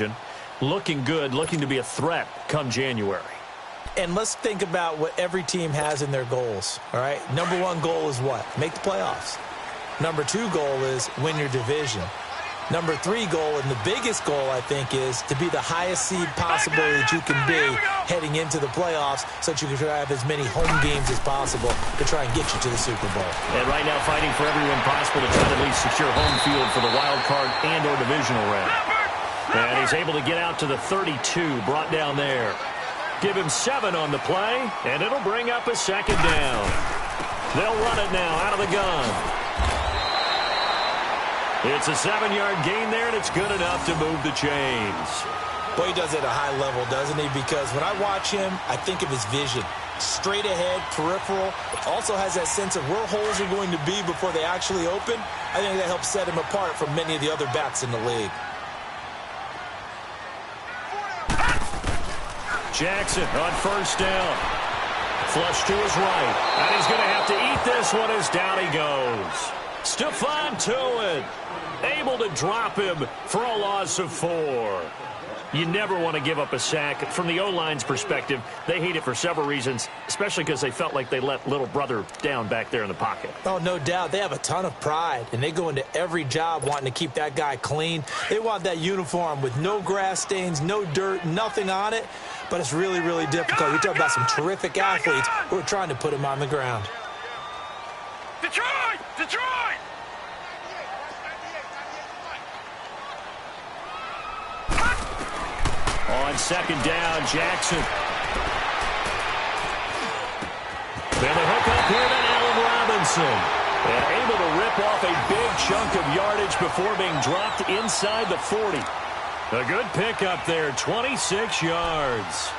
division. Looking good, looking to be a threat come January. And let's think about what every team has in their goals, all right? Number one goal is what? Make the playoffs. Number two goal is win your division. Number three goal, and the biggest goal, I think, is to be the highest seed possible that you can be heading into the playoffs so that you can try to have as many home games as possible to try and get you to the Super Bowl. And right now fighting for every win possible to try to at least secure home field for the wild card and or divisional round. And he's able to get out to the 32, brought down there. Give him 7 on the play, and it'll bring up a second down. They'll run it now out of the gun. It's a 7-yard gain there, and it's good enough to move the chains. Boy, he does it at a high level, doesn't he? Because when I watch him, I think of his vision. Straight ahead, peripheral. Also has that sense of where holes are going to be before they actually open. I think that helps set him apart from many of the other backs in the league. Jackson on first down. Flush to his right. And he's going to have to eat this one as down he goes. Stephon Tuitt able to drop him for a loss of 4. You never want to give up a sack. From the O-line's perspective, they hate it for several reasons, especially because they felt like they let little brother down back there in the pocket. Oh, no doubt. They have a ton of pride, and they go into every job wanting to keep that guy clean. They want that uniform with no grass stains, no dirt, nothing on it. But it's really, really difficult. We talk about some terrific athletes who are trying to put him on the ground. Detroit! Detroit! On second down, Jackson. And the hook up here to Allen Robinson. And able to rip off a big chunk of yardage before being dropped inside the 40. A good pickup there, 26 yards.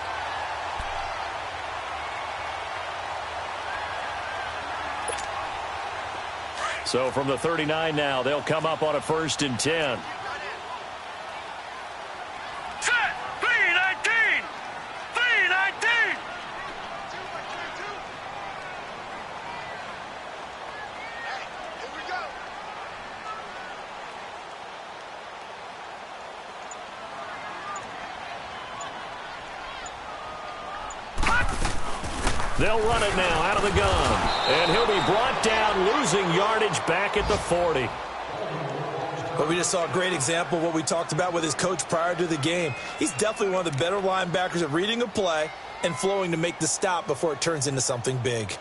So from the 39 now, they'll come up on a 1st and 10. Set! 3-19! 3-19! Here we go. They'll run it now out of the gun. And he'll be brought down, losing yardage back at the 40. But we just saw a great example of what we talked about with his coach prior to the game. He's definitely one of the better linebackers at reading a play and flowing to make the stop before it turns into something big.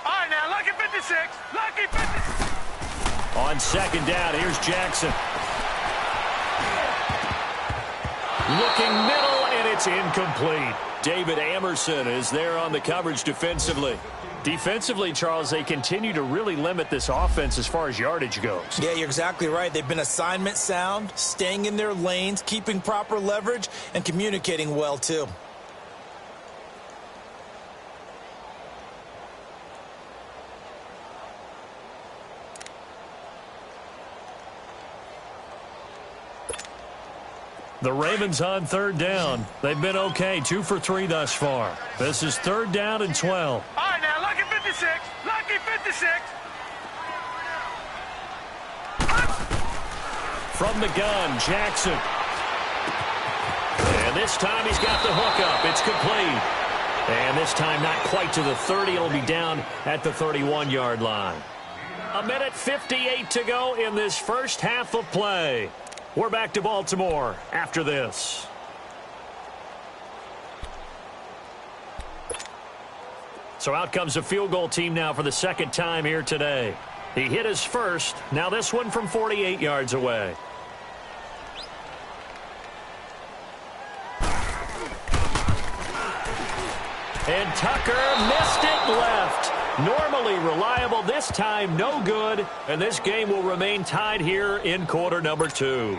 All right, now, lucky 56. Lucky 56. On second down, here's Jackson. Looking middle, and it's incomplete. David Amerson is there on the coverage defensively. Defensively, Charles, they continue to really limit this offense as far as yardage goes. Yeah, you're exactly right. They've been assignment sound, staying in their lanes, keeping proper leverage, and communicating well, too. The Ravens on third down. They've been okay, 2 for 3 thus far. This is 3rd down and 12. All right, now, lucky 56. Lucky 56. From the gun, Jackson. And this time he's got the hook up. It's complete. And this time not quite to the 30. It'll be down at the 31-yard line. 1:58 to go in this first half of play. We're back to Baltimore after this. So out comes a field goal team now for the second time here today. He hit his first. Now this one from 48 yards away. And Tucker missed it left. Normally reliable, this time no good. And this game will remain tied here in quarter number 2.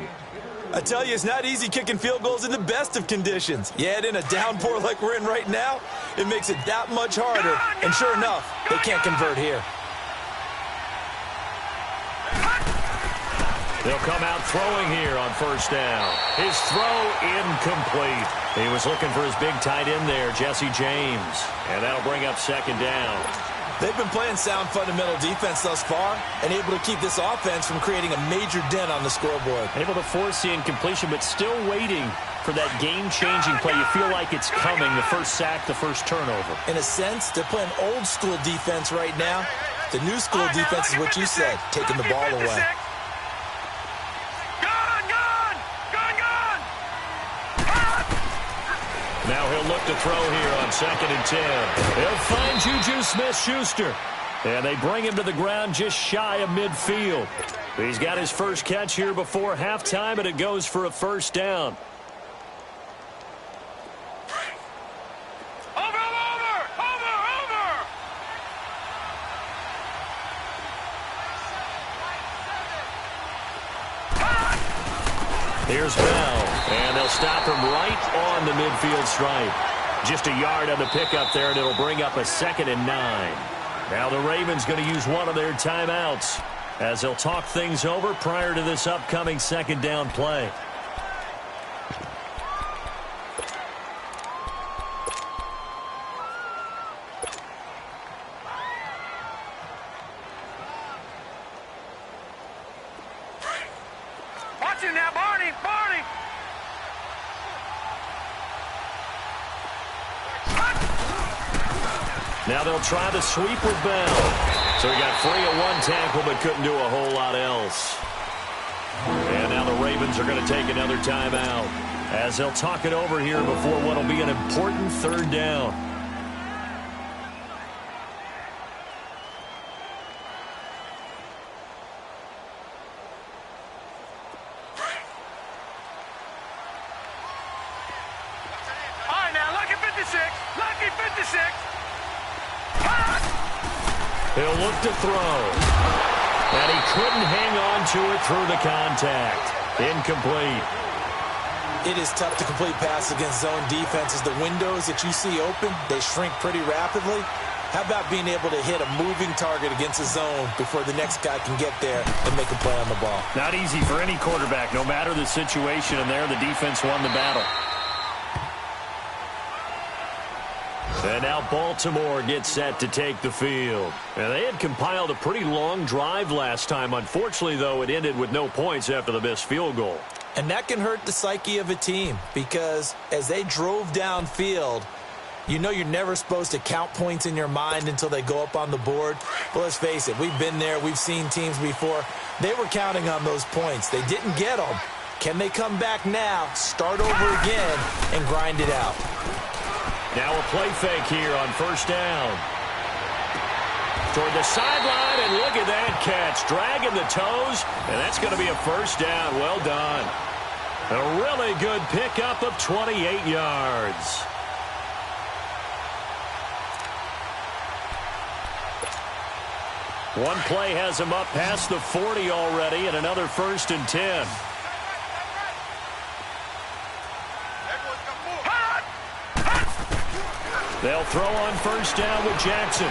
I tell you, it's not easy kicking field goals in the best of conditions. Yet in a downpour like we're in right now, it makes it that much harder. And sure enough, they can't convert here. They'll come out throwing here on first down. His throw incomplete. He was looking for his big tight end there, Jesse James. And that'll bring up second down. They've been playing sound fundamental defense thus far and able to keep this offense from creating a major dent on the scoreboard. Able to force the incompletion, but still waiting for that game-changing play. You feel like it's coming, the first sack, the first turnover. In a sense, they're playing old-school defense right now. The new school defense is what you said, taking the ball away. Now he'll look to throw here on 2nd and 10. He'll find Juju Smith-Schuster. And they bring him to the ground just shy of midfield. He's got his first catch here before halftime, and it goes for a first down. Here's Bell, and they'll stop him right on the midfield stripe. Just a yard on the pickup there, and it'll bring up a 2nd and 9. Now the Ravens going to use one of their timeouts as they'll talk things over prior to this upcoming second down play. Watch it now, Barney! Barney! Now they'll try the sweep with Bell. So he got free of one tackle but couldn't do a whole lot else. And now the Ravens are going to take another timeout as they'll talk it over here before what will be an important third down. All right, now, lucky 56! Lucky 56! He'll look to throw. And he couldn't hang on to it through the contact. Incomplete. It is tough to complete passes against zone defenses. The windows that you see open, they shrink pretty rapidly. How about being able to hit a moving target against a zone before the next guy can get there and make a play on the ball? Not easy for any quarterback, no matter the situation, and there the defense won the battle. And now Baltimore gets set to take the field. And they had compiled a pretty long drive last time. Unfortunately, though, it ended with no points after the missed field goal. And that can hurt the psyche of a team because as they drove downfield, you know you're never supposed to count points in your mind until they go up on the board. But let's face it, we've been there. We've seen teams before. They were counting on those points. They didn't get them. Can they come back now, start over again, and grind it out? Now a play fake here on first down. Toward the sideline, and look at that catch. Dragging the toes, and that's going to be a first down. Well done. A really good pickup of 28 yards. One play has him up past the 40 already, and another 1st and 10. They'll throw on first down with Jackson.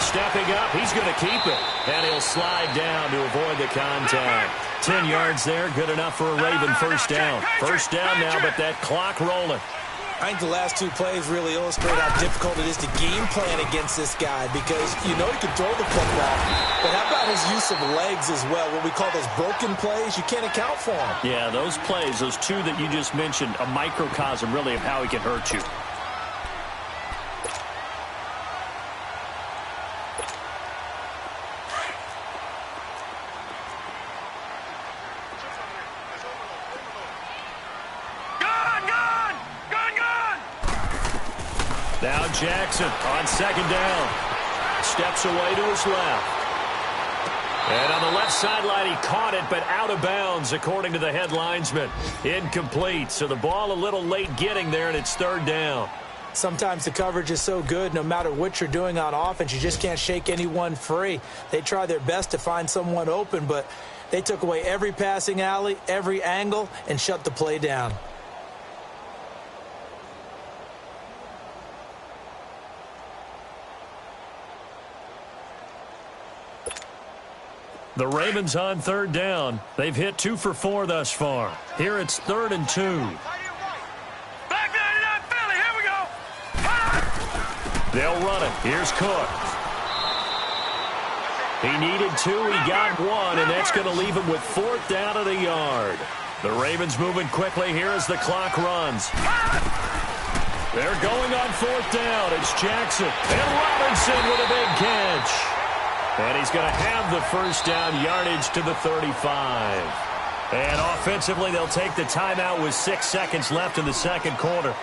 Stepping up, he's going to keep it. And he'll slide down to avoid the contact. 10 yards there, good enough for a Raven first down. First down now, but that clock rolling. I think the last two plays really illustrate how difficult it is to game plan against this guy because you know he can throw the football, but how about his use of legs as well? What we call those broken plays, you can't account for them. Yeah, those plays, those two that you just mentioned, a microcosm really of how he can hurt you. Now Jackson on second down. Steps away to his left. And on the left sideline, he caught it, but out of bounds, according to the head linesman. Incomplete, so the ball a little late getting there, and it's third down. Sometimes the coverage is so good, no matter what you're doing on offense, you just can't shake anyone free. They try their best to find someone open, but they took away every passing alley, every angle, and shut the play down. The Ravens on third down. They've hit 2 for 4 thus far. Here it's 3rd and 2. Back 99 Philly, here we go. They'll run it. Here's Cook. He needed 2. He got 1, and that's going to leave him with 4th down at a yard. The Ravens moving quickly here as the clock runs. They're going on 4th down. It's Jackson. And Robinson with a big catch. And he's going to have the first down yardage to the 35. And offensively, they'll take the timeout with 6 seconds left in the second quarter.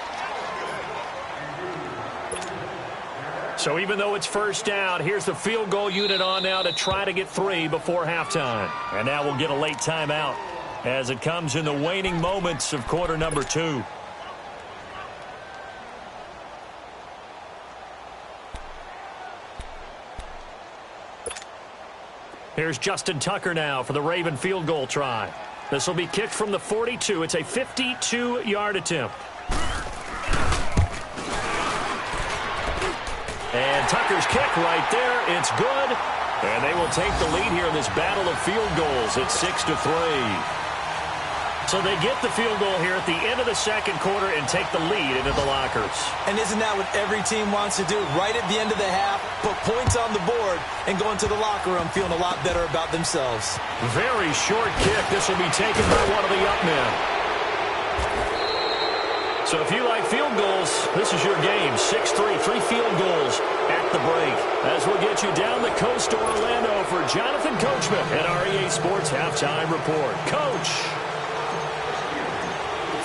So even though it's first down, here's the field goal unit on now to try to get 3 before halftime. And now we'll get a late timeout as it comes in the waning moments of quarter number 2. Here's Justin Tucker now for the Raven field goal try. This will be kicked from the 42. It's a 52-yard attempt. And Tucker's kick right there. It's good. And they will take the lead here in this battle of field goals. It's 6-3. So they get the field goal here at the end of the second quarter and take the lead into the lockers. And isn't that what every team wants to do? Right at the end of the half, put points on the board, and go into the locker room feeling a lot better about themselves. Very short kick. This will be taken by one of the up men. So if you like field goals, this is your game. 6-3, 3 field goals at the break. As we'll get you down the coast to Orlando for Jonathan Coachman at REA Sports Halftime Report. Coach.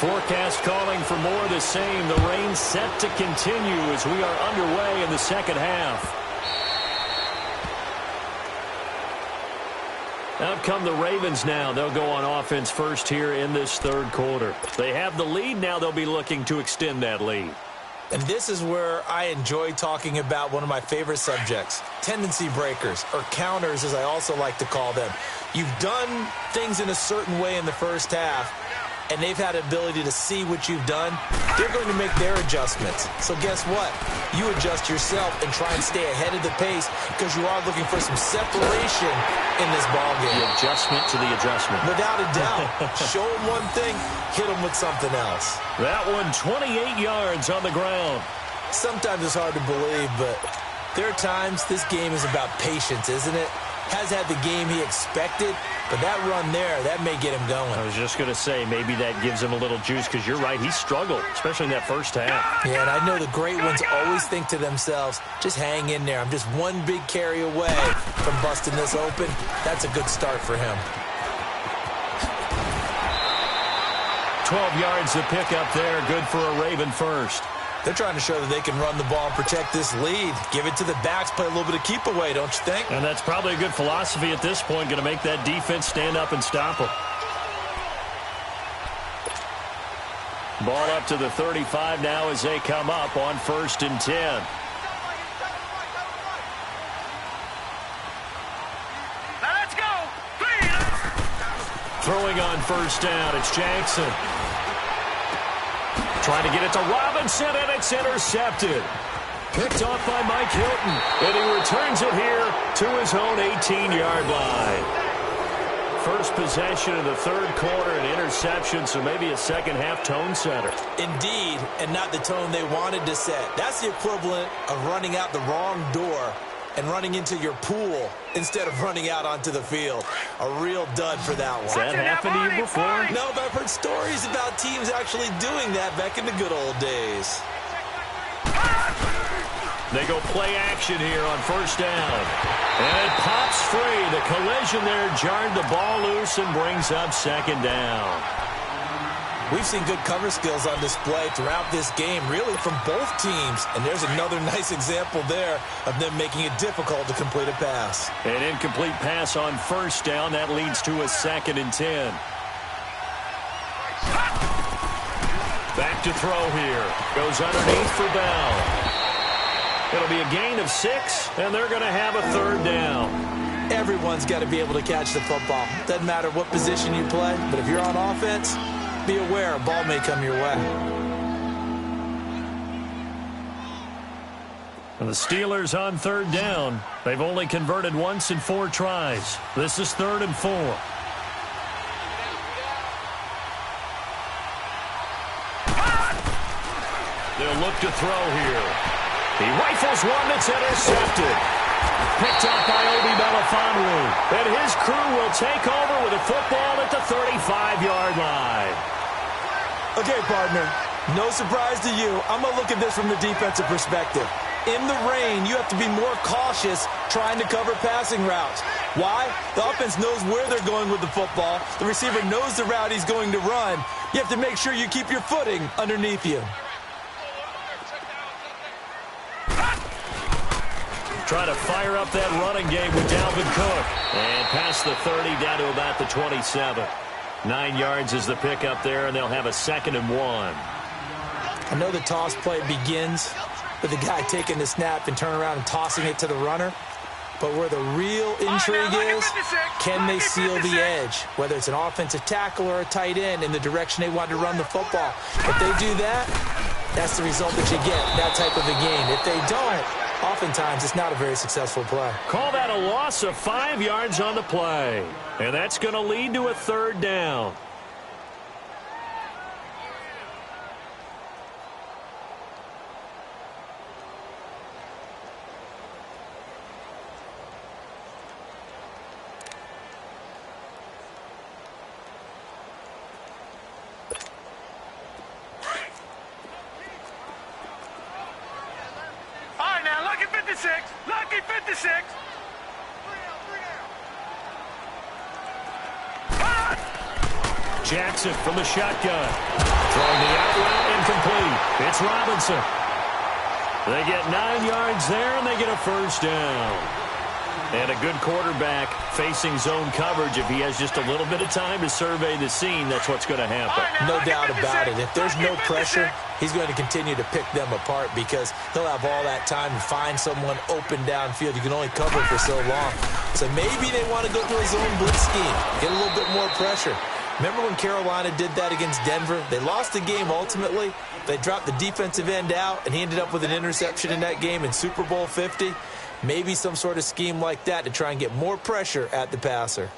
Forecast calling for more of the same. The rain set to continue as we are underway in the second half. Out come the Ravens now. They'll go on offense first here in this third quarter. They have the lead now. They'll be looking to extend that lead. And this is where I enjoy talking about one of my favorite subjects, tendency breakers, or counters as I also like to call them. You've done things in a certain way in the first half, and they've had the ability to see what you've done. They're going to make their adjustments. So guess what? You adjust yourself and try and stay ahead of the pace because you are looking for some separation in this ballgame. The adjustment to the adjustment. Without a doubt. Show them one thing, hit them with something else. That one, 28 yards on the ground. Sometimes it's hard to believe, but there are times this game is about patience, isn't it? Has had the game he expected, but that run there, that may get him going. I was just going to say, maybe that gives him a little juice because you're right, he struggled, especially in that first half. Yeah, and I know the great ones always think to themselves, just hang in there. I'm just one big carry away from busting this open. That's a good start for him. 12 yards to pick up there, good for a Raven first. They're trying to show that they can run the ball and protect this lead. Give it to the backs, play a little bit of keep away, don't you think? And that's probably a good philosophy at this point, going to make that defense stand up and stop them. Ball up to the 35 now as they come up on 1st and 10. Now let's go. 3. Throwing on 1st down, it's Jackson. Trying to get it to Robinson, and it's intercepted. Picked off by Mike Hilton, and he returns it here to his own 18-yard line. First possession of the third quarter, an interception, so maybe a second-half tone setter. Indeed, and not the tone they wanted to set. That's the equivalent of running out the wrong door and running into your pool instead of running out onto the field. A real dud for that one. Has that happened to you before? No, but I've heard stories about teams actually doing that back in the good old days. They go play action here on 1st down. And it pops free. The collision there jarred the ball loose and brings up 2nd down. We've seen good cover skills on display throughout this game, really from both teams. And there's another nice example there of them making it difficult to complete a pass. An incomplete pass on 1st down. That leads to a 2nd and 10. Back to throw here. Goes underneath for Bell. It'll be a gain of 6, and they're going to have a 3rd down. Everyone's got to be able to catch the football. Doesn't matter what position you play, but if you're on offense, be aware a ball may come your way. And the Steelers on third down. They've only converted once in 4 tries. This is 3rd and 4. They'll look to throw here. He rifles one that's intercepted. Picked up by Obi Melifonwu. And his crew will take over with the football at the 35-yard line. Okay, partner, no surprise to you. I'm going to look at this from the defensive perspective. In the rain, you have to be more cautious trying to cover passing routes. Why? The offense knows where they're going with the football. The receiver knows the route he's going to run. You have to make sure you keep your footing underneath you. Try to fire up that running game with Dalvin Cook. And past the 30 down to about the 27. 9 yards is the pickup there, and they'll have a 2nd and 1. I know the toss play begins with the guy taking the snap and turning around and tossing it to the runner. But where the real intrigue is, can they seal the edge? Whether it's an offensive tackle or a tight end in the direction they want to run the football. If they do that, that's the result that you get, that type of a game. If they don't, oftentimes it's not a very successful play. Call that a loss of 5 yards on the play. And that's going to lead to a 3rd down. Lucky 56. Jackson from the shotgun. Throwing the out route incomplete. It's Robinson. They get 9 yards there, and they get a 1st down. And a good quarterback facing zone coverage. If he has just a little bit of time to survey the scene, that's what's going to happen. No doubt about it. If there's no pressure, he's going to continue to pick them apart because he'll have all that time to find someone open downfield. You can only cover for so long. So maybe they want to go to a zone blitz scheme, get a little bit more pressure. Remember when Carolina did that against Denver? They lost the game ultimately. They dropped the defensive end out, and he ended up with an interception in that game in Super Bowl 50. Maybe some sort of scheme like that to try and get more pressure at the passer.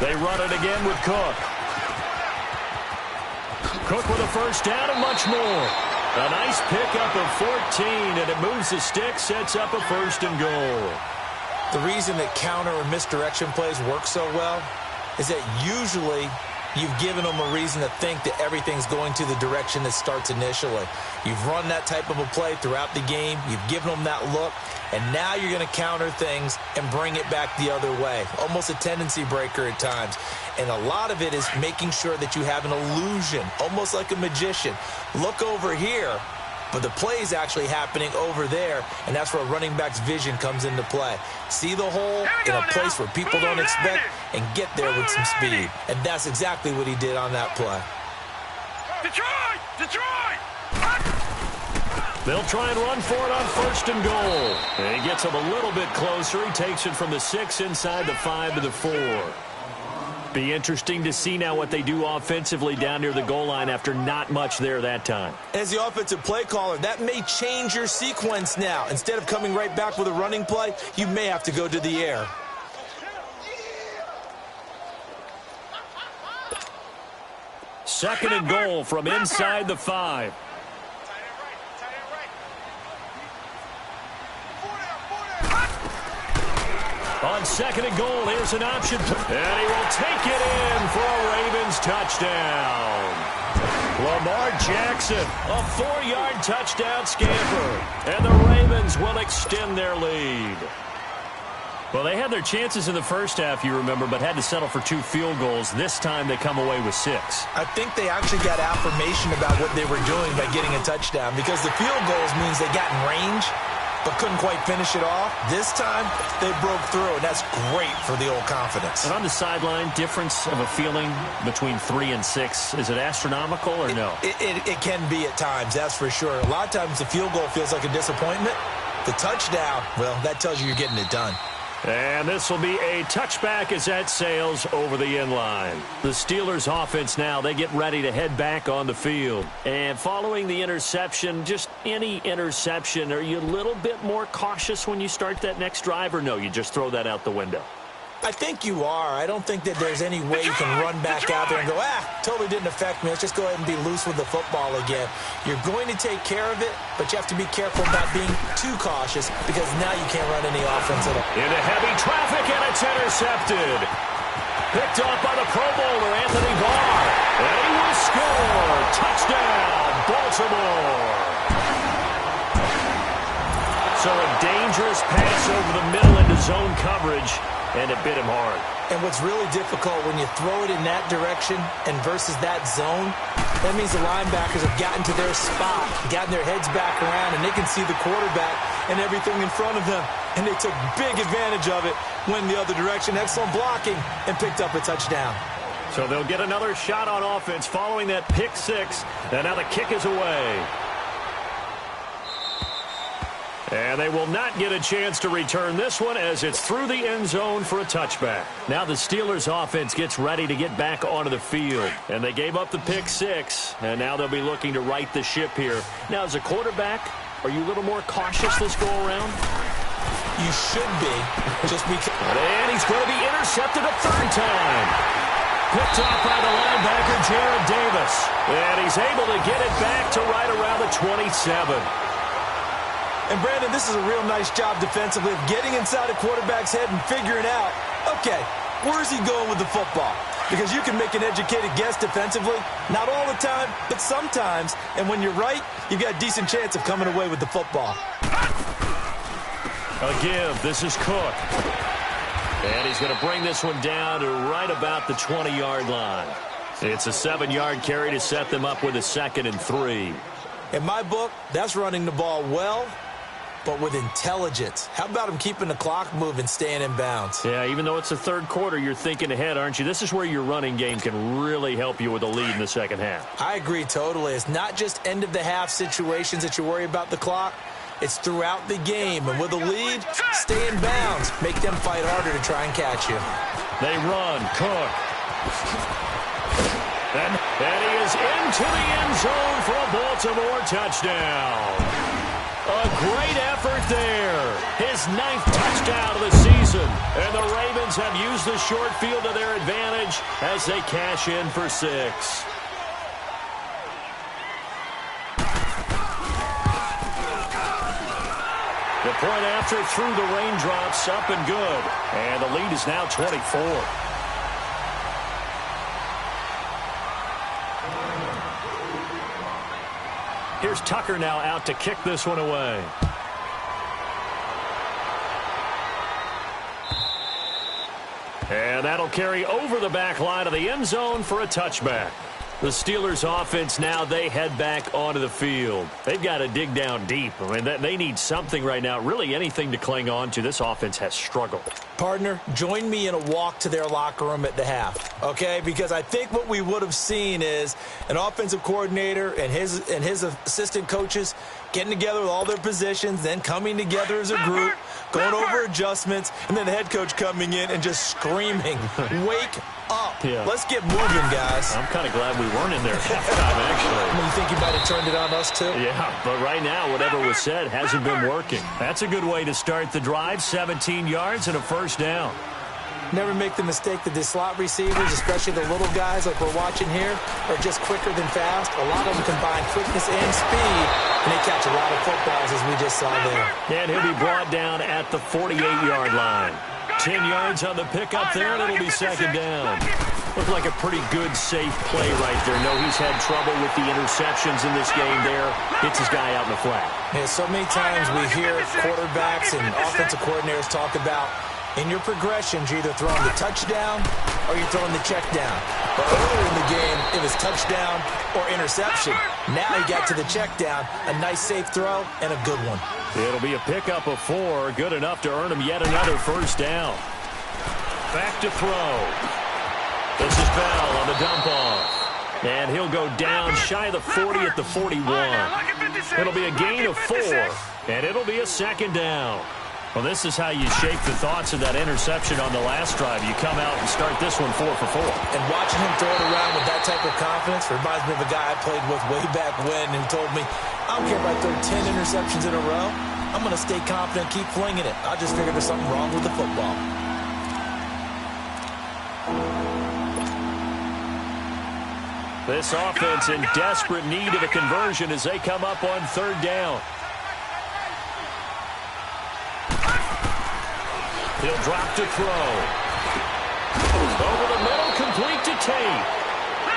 They run it again with Cook. Cook with a 1st down and much more. A nice pickup of 14, and it moves the stick, sets up a 1st and goal. The reason that counter or misdirection plays work so well is that usually you've given them a reason to think that everything's going to the direction that starts initially. You've run that type of a play throughout the game. You've given them that look, and now you're going to counter things and bring it back the other way. Almost a tendency breaker at times. And a lot of it is making sure that you have an illusion, almost like a magician. Look over here, but the play is actually happening over there, and that's where a running back's vision comes into play. See the hole in a place where people don't expect and get there with some speed. And that's exactly what he did on that play. Detroit! Detroit! They'll try and run for it on 1st and goal. And he gets him a little bit closer. He takes it from the 6 inside the 5 to the 4. Be interesting to see now what they do offensively down near the goal line after not much there that time. As the offensive play caller, that may change your sequence now. Instead of coming right back with a running play, you may have to go to the air. Second and goal from inside the 5. On 2nd and goal, here's an option. And he will take it in for a Ravens touchdown. Lamar Jackson, a 4-yard touchdown scamper. And the Ravens will extend their lead. Well, they had their chances in the first half, you remember, but had to settle for 2 field goals. This time they come away with 6. I think they actually got affirmation about what they were doing by getting a touchdown because the field goals means they got in range. but couldn't quite finish it off. This time, they broke through, and that's great for the old confidence. And on the sideline, difference of a feeling between 3 and 6, is it astronomical or no? It can be at times, that's for sure. A lot of times the field goal feels like a disappointment. The touchdown, well, that tells you you're getting it done. And this will be a touchback as that sails over the end line. The Steelers offense now, they get ready to head back on the field. And following the interception, just any interception, are you a little bit more cautious when you start that next drive, or no, you just throw that out the window? I think you are. I don't think that there's any way you can run back out there and go, totally didn't affect me. Let's just go ahead and be loose with the football again. You're going to take care of it, but you have to be careful about being too cautious because now you can't run any offense at all. Into heavy traffic, and it's intercepted. Picked off by the Pro Bowler, Anthony Barr. And he will score. Touchdown, Baltimore. So a dangerous pass over the middle into zone coverage, and it bit him hard. And what's really difficult when you throw it in that direction and versus that zone, that means the linebackers have gotten to their spot, gotten their heads back around, and they can see the quarterback and everything in front of them. And they took big advantage of it, went the other direction, excellent blocking, and picked up a touchdown. So they'll get another shot on offense following that pick 6, and now the kick is away. And they will not get a chance to return this one as it's through the end zone for a touchback. Now the Steelers offense gets ready to get back onto the field. And they gave up the pick 6, and now they'll be looking to right the ship here. Now, as a quarterback, are you a little more cautious this go around? You should be, just because. And he's going to be intercepted a third time. Picked off by the linebacker, Jared Davis. And he's able to get it back to right around the 27. And, Brandon, this is a real nice job defensively of getting inside a quarterback's head and figuring out, okay, where's he going with the football? Because you can make an educated guess defensively, not all the time, but sometimes. And when you're right, you've got a decent chance of coming away with the football. A give. This is Cook. And he's going to bring this one down to right about the 20-yard line. It's a 7-yard carry to set them up with a 2nd and 3. In my book, that's running the ball well, but with intelligence. How about him keeping the clock moving, staying in bounds? Yeah, even though it's the third quarter, you're thinking ahead, aren't you? This is where your running game can really help you with a lead in the second half. I agree totally. It's not just end-of-the-half situations that you worry about the clock. It's throughout the game. And with a lead, stay in bounds. Make them fight harder to try and catch you. They run. Cook. And he is into the end zone for a Baltimore touchdown. A great effort there. His 9th touchdown of the season. And the Ravens have used the short field to their advantage as they cash in for 6. The point after through the raindrops, up and good. And the lead is now 24. Here's Tucker now out to kick this one away. And that'll carry over the back line of the end zone for a touchback. The Steelers offense now, they head back onto the field. They've got to dig down deep. I mean, they need something right now, really anything to cling on to. This offense has struggled. Partner, join me in a walk to their locker room at the half, okay? Because I think what we would have seen is an offensive coordinator and his assistant coaches getting together with all their positions, then coming together as a group, going over adjustments, and then the head coach coming in and just screaming, wake up. Yeah. Let's get moving, guys. I'm kind of glad we weren't in there at halftime, actually. You think you might have turned it on us, too? Yeah, but right now, whatever was said hasn't been working. That's a good way to start the drive, 17 yards and a first down. Never make the mistake that the slot receivers, especially the little guys like we're watching here, are just quicker than fast. A lot of them combine quickness and speed, and they catch a lot of footballs, as we just saw there. And he'll be brought down at the 48-yard line. 10 yards on the pickup there, and it'll be second down. Looked like a pretty good, safe play right there. No, he's had trouble with the interceptions in this game there. Hits his guy out in the flat. Yeah, so many times we hear quarterbacks and offensive coordinators talk about In your progressions, you're either throwing the touchdown or you're throwing the check down. But earlier in the game, it was touchdown or interception. Now he got to the check down, a nice safe throw, and a good one. It'll be a pickup of 4, good enough to earn him yet another first down. Back to throw. This is Bell on the dump off. And he'll go down shy of the 40 at the 41. It'll be a gain of 4, and it'll be a second down. Well, this is how you shape the thoughts of that interception on the last drive. You come out and start this one 4 for 4. And watching him throw it around with that type of confidence reminds me of a guy I played with way back when who told me, I don't care if I throw 10 interceptions in a row. I'm going to stay confident, keep flinging it. I just figured there's something wrong with the football. This offense in desperate need of a conversion as they come up on third down. He'll drop to throw. Over the middle, complete to Tate.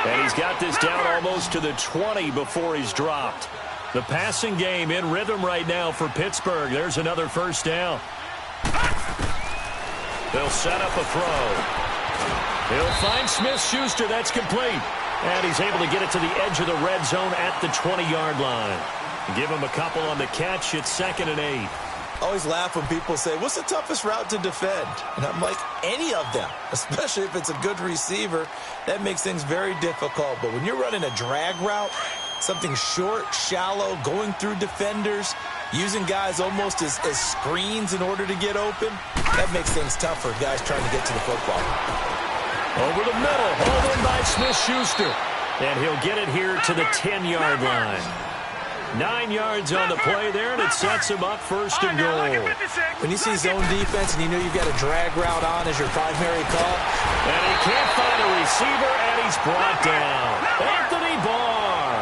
And he's got this down almost to the 20 before he's dropped. The passing game in rhythm right now for Pittsburgh. There's another first down. They'll set up a throw. He'll find Smith-Schuster. That's complete. And he's able to get it to the edge of the red zone at the 20-yard line. Give him a couple on the catch. It's 2nd and 8. I always laugh when people say, what's the toughest route to defend? And I'm like, any of them, especially if it's a good receiver. That makes things very difficult. But when you're running a drag route, something short, shallow, going through defenders, using guys almost as screens in order to get open, that makes things tough for guys trying to get to the football. Over the middle, hauled in by Smith-Schuster. And he'll get it here to the 10-yard line. 9 yards on the play there, and it sets him up 1st and goal. When you see zone defense and you know you've got a drag route on as your primary call. And he can't find a receiver, and he's brought down. Anthony Barr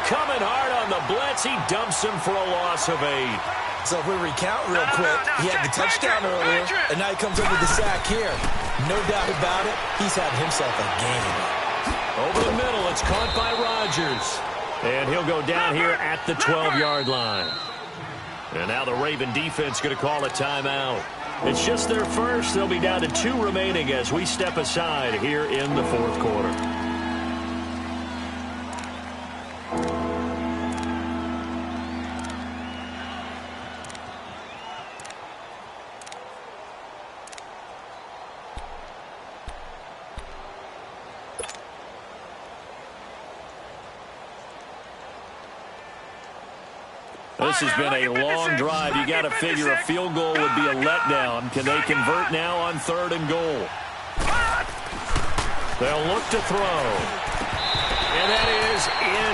coming hard on the blitz. He dumps him for a loss of 8. So if we recount real quick, he had the touchdown earlier, and now he comes up with the sack here. No doubt about it, he's had himself a game. Over the middle, it's caught by Rodgers. And he'll go down here at the 12-yard line. And now the Raven defense going to call a timeout. It's just their first. They'll be down to 2 remaining as we step aside here in the 4th quarter. This has been a long drive. You got to figure a field goal would be a letdown. Can they convert now on 3rd and goal? They'll look to throw. And that is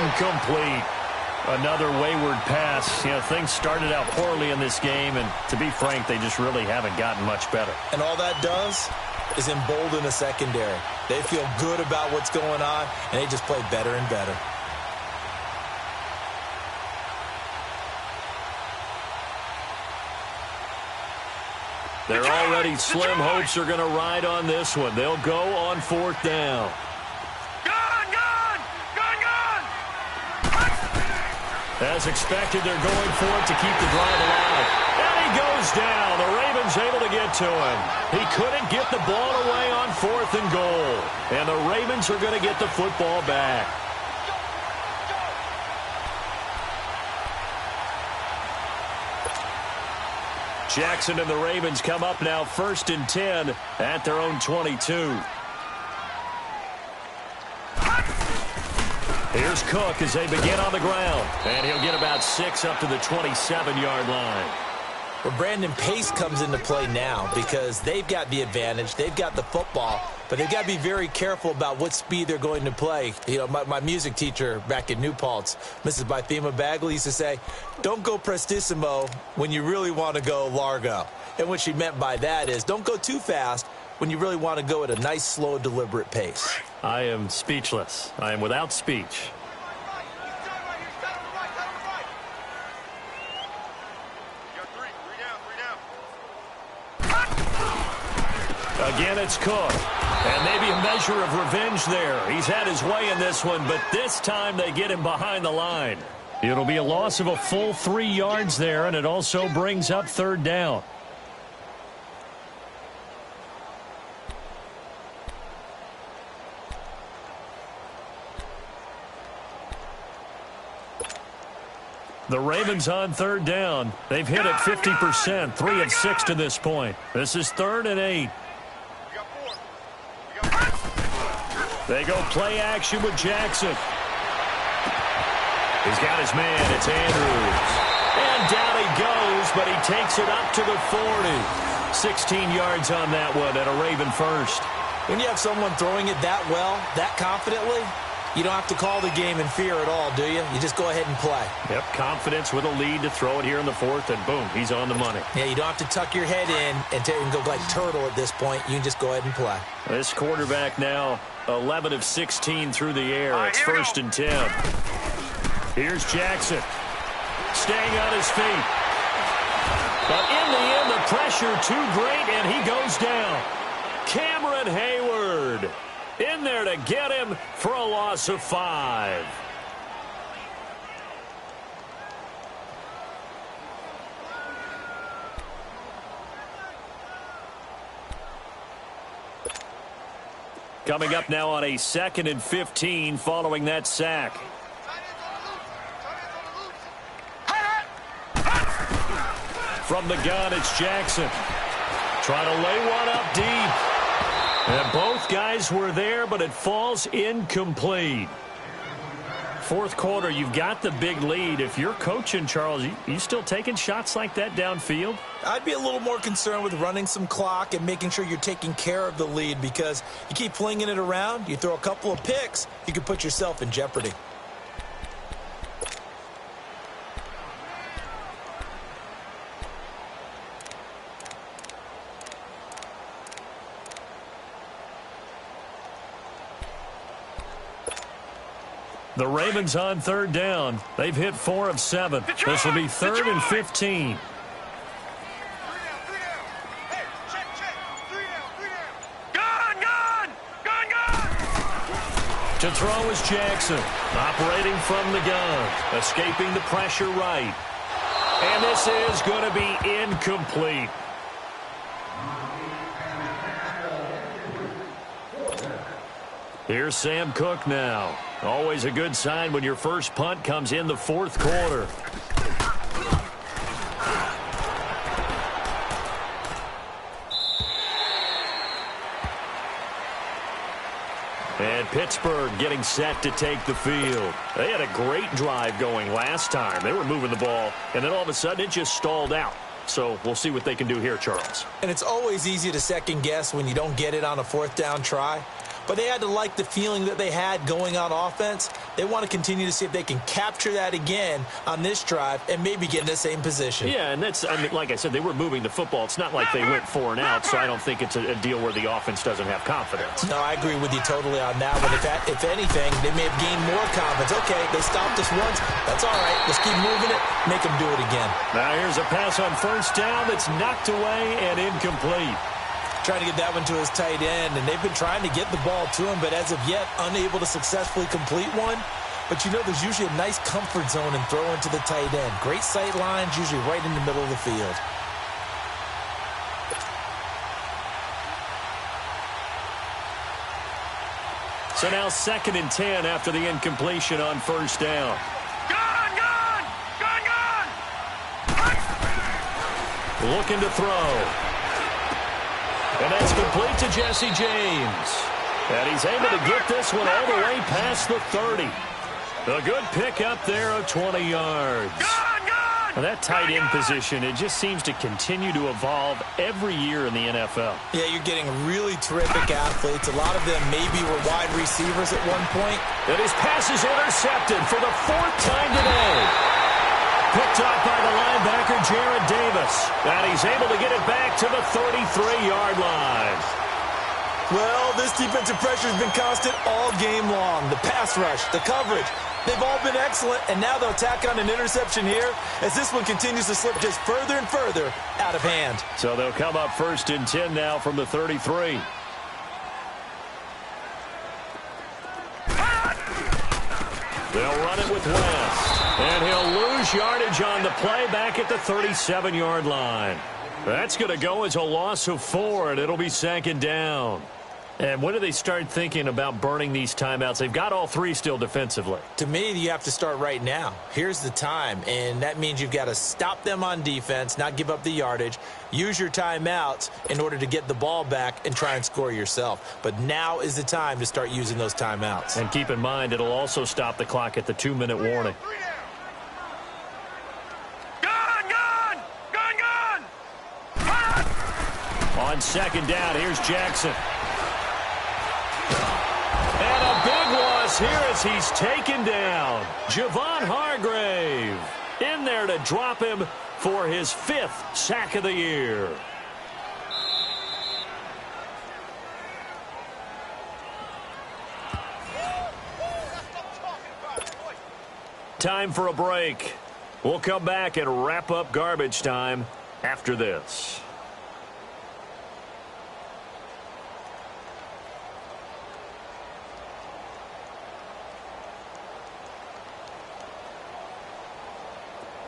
incomplete. Another wayward pass. You know, things started out poorly in this game, and to be frank, they just really haven't gotten much better. And all that does is embolden the secondary. They feel good about what's going on, and they just play better and better. They're already slim hopes are going to ride on this one. They'll go on 4th down. Gone! As expected, they're going for it to keep the drive alive. And he goes down. The Ravens able to get to him. He couldn't get the ball away on 4th and goal. And the Ravens are going to get the football back. Jackson and the Ravens come up now 1st and 10 at their own 22. Here's Cook as they begin on the ground. And he'll get about 6 up to the 27-yard line. Well, Brandon, pace comes into play now because they've got the advantage. They've got the football, but they've got to be very careful about what speed they're going to play. You know, my music teacher back in New Paltz, Mrs. Bythema Bagley, used to say, don't go prestissimo when you really want to go largo. And what she meant by that is don't go too fast when you really want to go at a nice, slow, deliberate pace. I am speechless. I am without speech. Again, it's Cook. And maybe a measure of revenge there. He's had his way in this one, but this time they get him behind the line. It'll be a loss of a full 3 yards there, and it also brings up 3rd down. The Ravens on third down. They've hit it 50%, 3 of 6 to this point. This is 3rd and 8. They go play action with Jackson. He's got his man. It's Andrews. And down he goes, but he takes it up to the 40. 16 yards on that one and a Raven first. When you have someone throwing it that well, that confidently, you don't have to call the game in fear at all, do you? You just go ahead and play. Yep, confidence with a lead to throw it here in the 4th, and boom, he's on the money. Yeah, you don't have to tuck your head in and go like turtle at this point. You can just go ahead and play. This quarterback now 11 of 16 through the air. It's 1st and 10. Here's Jackson, staying on his feet. But in the end, the pressure too great, and he goes down. Cameron Hayward in there to get him for a loss of 5. Coming up now on a 2nd and 15 following that sack. From the gun, it's Jackson. Trying to lay one up deep. And both guys were there, but it falls incomplete. 4th quarter, you've got the big lead. If you're coaching, Charles, you still taking shots like that downfield? I'd be a little more concerned with running some clock and making sure you're taking care of the lead, because you keep flinging it around, you throw a couple of picks, you could put yourself in jeopardy. The Ravens on 3rd down. They've hit 4 of 7. This will be 3rd and 15. To throw is Jackson, operating from the gun, escaping the pressure right. And this is going to be incomplete. Here's Sam Cook now. Always a good sign when your first punt comes in the 4th quarter. And Pittsburgh getting set to take the field. They had a great drive going last time. They were moving the ball, and then all of a sudden it just stalled out. So we'll see what they can do here, Charles. And it's always easy to second guess when you don't get it on a 4th down try. But they had to like the feeling that they had going on offense. They want to continue to see if they can capture that again on this drive and maybe get in the same position. Yeah, and that's, I mean, like I said, they were moving the football. It's not like they went 4 and out, so I don't think it's a deal where the offense doesn't have confidence. No, I agree with you totally on that one. If anything, they may have gained more confidence. Okay, they stopped us once. That's all right. Let's keep moving it. Make them do it again. Now here's a pass on 1st down that's knocked away and incomplete. Trying to get that one to his tight end, and they've been trying to get the ball to him, but as of yet, unable to successfully complete one. But you know, there's usually a nice comfort zone in throwing to the tight end. Great sight lines, usually right in the middle of the field. So now 2nd and 10 after the incompletion on 1st down. Gun! Looking to throw. And that's complete to Jesse James. And he's able to get this one all the way past the 30. A good pick up there of 20 yards. And that tight end position, it just seems to continue to evolve every year in the NFL. Yeah, you're getting really terrific athletes. A lot of them maybe were wide receivers at one point. And his pass is intercepted for the 4th time today. Picked off by the linebacker, Jared Davis. And he's able to get it back to the 33-yard line. Well, this defensive pressure has been constant all game long. The pass rush, the coverage, they've all been excellent. And now they'll tack on an interception here as this one continues to slip just further and further out of hand. So they'll come up 1st and 10 now from the 33. They'll run it with West. And he'll lose yardage on the play back at the 37-yard line. That's going to go as a loss of 4, and it'll be 2nd down. And when do they start thinking about burning these timeouts? They've got all three still defensively. To me, you have to start right now. Here's the time, and that means you've got to stop them on defense, not give up the yardage, use your timeouts in order to get the ball back and try and score yourself. But now is the time to start using those timeouts. And keep in mind, it'll also stop the clock at the 2-minute warning. On second down, here's Jackson. And a big loss here as he's taken down. Javon Hargrave in there to drop him for his 5th sack of the year. Time for a break. We'll come back and wrap up garbage time after this.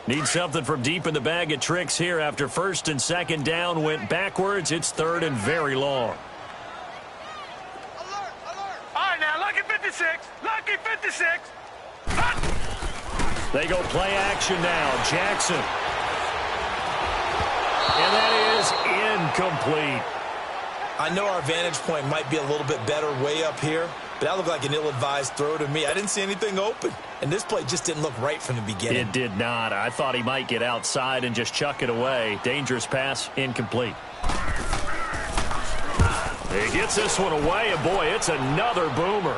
Need something from deep in the bag of tricks here after first and second down went backwards. It's third and very long. Alert, alert. All right, now, lucky 56. Lucky 56. They go play action now. Jackson. And that is incomplete. I know our vantage point might be a little bit better way up here, but that looked like an ill-advised throw to me. I didn't see anything open. And this play just didn't look right from the beginning. It did not. I thought he might get outside and just chuck it away. Dangerous pass, incomplete. He gets this one away, and boy, it's another boomer.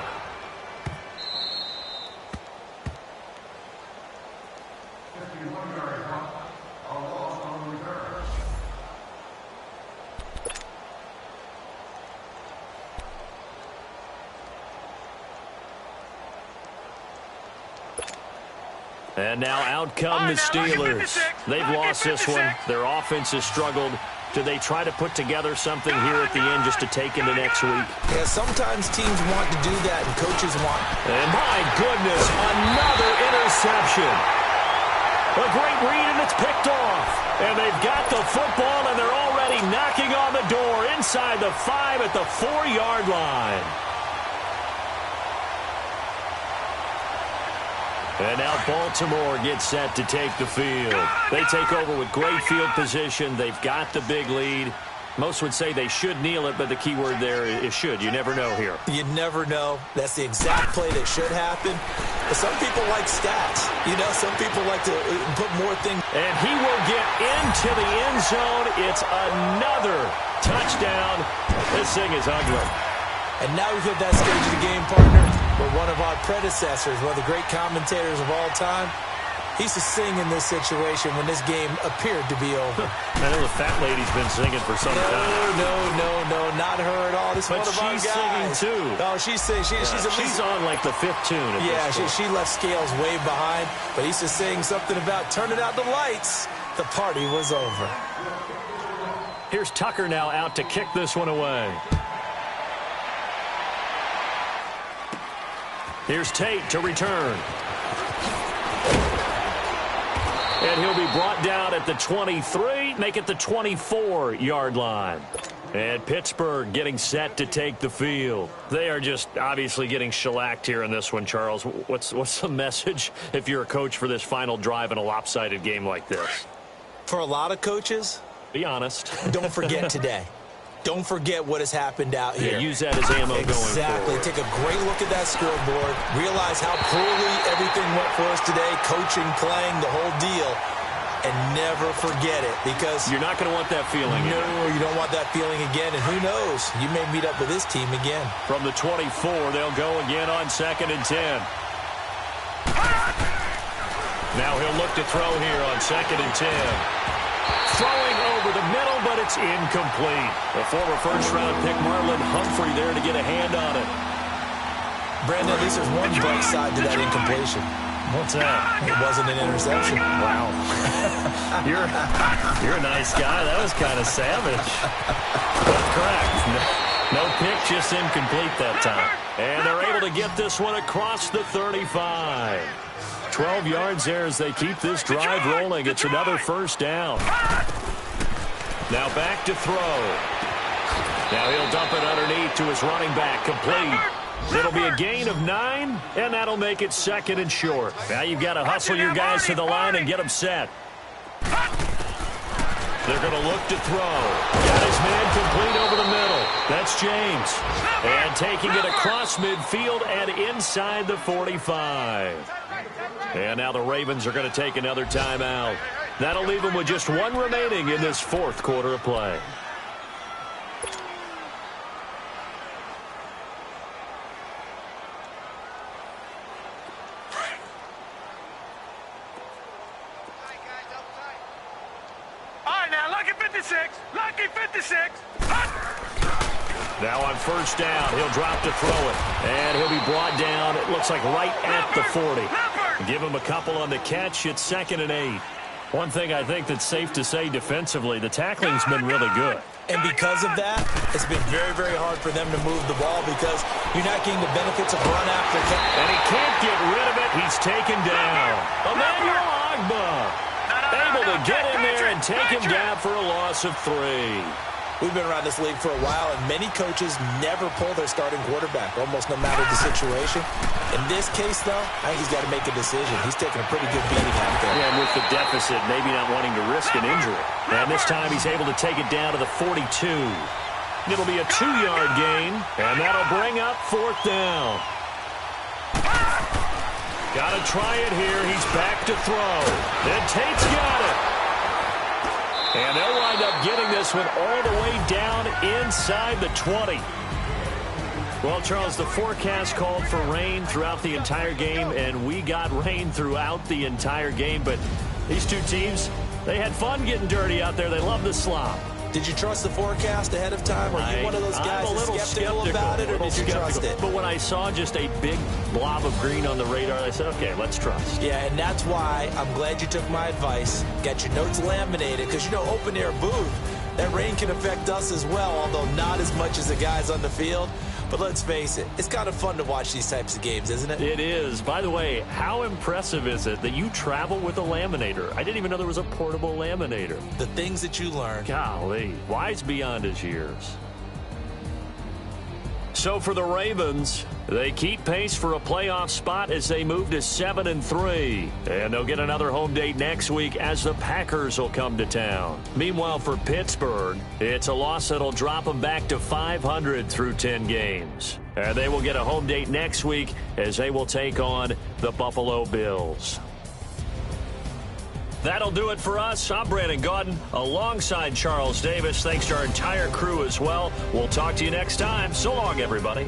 And now out come the Steelers. They've lost this one. Their offense has struggled. Do they try to put together something here at the end just to take into next week? Yeah, sometimes teams want to do that, and coaches want. And my goodness, another interception. A great read, and it's picked off. And they've got the football, and they're already knocking on the door inside the 5 at the 4-yard line. And now Baltimore gets set to take the field. They take over with great field position. They've got the big lead. Most would say they should kneel it, but the key word there is should. You never know here. You never know. That's the exact play that should happen. But some people like stats. You know, some people like to put more things. And he will get into the end zone. It's another touchdown. This thing is ugly. And now we've hit that stage of the game, partner, where one of our predecessors, one of the great commentators of all time, he used to sing in this situation when this game appeared to be over. I know the fat lady's been singing for some time. No, not her at all. This is one of our guys. But she's singing too. Oh, she's singing. She's on like the 5th tune. Yeah, she left Scales way behind, but he used to sing something about turning out the lights. The party was over. Here's Tucker now out to kick this one away. Here's Tate to return. And he'll be brought down at the 23, make it the 24-yard line. And Pittsburgh getting set to take the field. They are just obviously getting shellacked here in this one, Charles. What's the message if you're a coach for this final drive in a lopsided game like this? For a lot of coaches, be honest. Don't forget today. Don't forget what has happened out here. Yeah, use that as ammo going forward. Exactly. Take a great look at that scoreboard. Realize how poorly everything went for us today. Coaching, playing, the whole deal. And never forget it, because you're not going to want that feeling. No, you don't want that feeling again. And who knows? You may meet up with this team again. From the 24, they'll go again on 2nd and 10. Now he'll look to throw here on 2nd and 10. Throwing over the middle, but it's incomplete. The former first-round pick, Marlon Humphrey, there to get a hand on it. Brandon, at least there's one bright side to that incompletion. What's that? It wasn't an interception. Wow. You're a nice guy. That was kind of savage. But correct. No pick, just incomplete that time. And they're able to get this one across the 35. 12 yards there as they keep this drive rolling. It's another first down. Now back to throw. Now he'll dump it underneath to his running back, complete. It'll be a gain of 9, and that'll make it 2nd and short. Now you've got to hustle your guys to the line and get them set. They're going to look to throw. Got his man complete over the middle. That's James. And taking it across midfield and inside the 45. And now the Ravens are going to take another timeout. That'll leave them with just 1 remaining in this 4th quarter of play. Lucky 56. Now on 1st down, he'll drop to throw it. And he'll be brought down, it looks like right at the 40. Give him a couple on the catch. It's 2nd and 8. One thing I think that's safe to say defensively, the tackling's been really good. And because of that, it's been very, very hard for them to move the ball because you're not getting the benefits of run after catch. And he can't get rid of it. He's taken down. Emmanuel Ogbah able to get in there and take him down for a loss of 3. We've been around this league for a while, and many coaches never pull their starting quarterback, almost no matter the situation. In this case, though, I think he's got to make a decision. He's taking a pretty good beating out there. Yeah, and with the deficit, maybe not wanting to risk an injury. And this time he's able to take it down to the 42. It'll be a 2-yard gain, and that'll bring up 4th down. Got to try it here. He's back to throw. And Tate's got it. And they'll wind up getting this one all the way down inside the 20. Well, Charles, the forecast called for rain throughout the entire game, and we got rain throughout the entire game. But these two teams, they had fun getting dirty out there. They love the slop. Did you trust the forecast ahead of time? Are you one of those guys that's skeptical about it, or did you trust it? But when I saw just a big blob of green on the radar, I said, okay, let's trust. Yeah, and that's why I'm glad you took my advice. Got your notes laminated, because, you know, open-air booth, that rain can affect us as well, although not as much as the guys on the field. But let's face it, it's kind of fun to watch these types of games, isn't it? It is. By the way, how impressive is it that you travel with a laminator? I didn't even know there was a portable laminator. The things that you learn. Golly, wise beyond his years. So for the Ravens, they keep pace for a playoff spot as they move to 7-3. And they'll get another home date next week as the Packers will come to town. Meanwhile, for Pittsburgh, it's a loss that'll drop them back to 500 through 10 games. And they will get a home date next week as they will take on the Buffalo Bills. That'll do it for us. I'm Brandon Gaudin alongside Charles Davis. Thanks to our entire crew as well. We'll talk to you next time. So long, everybody.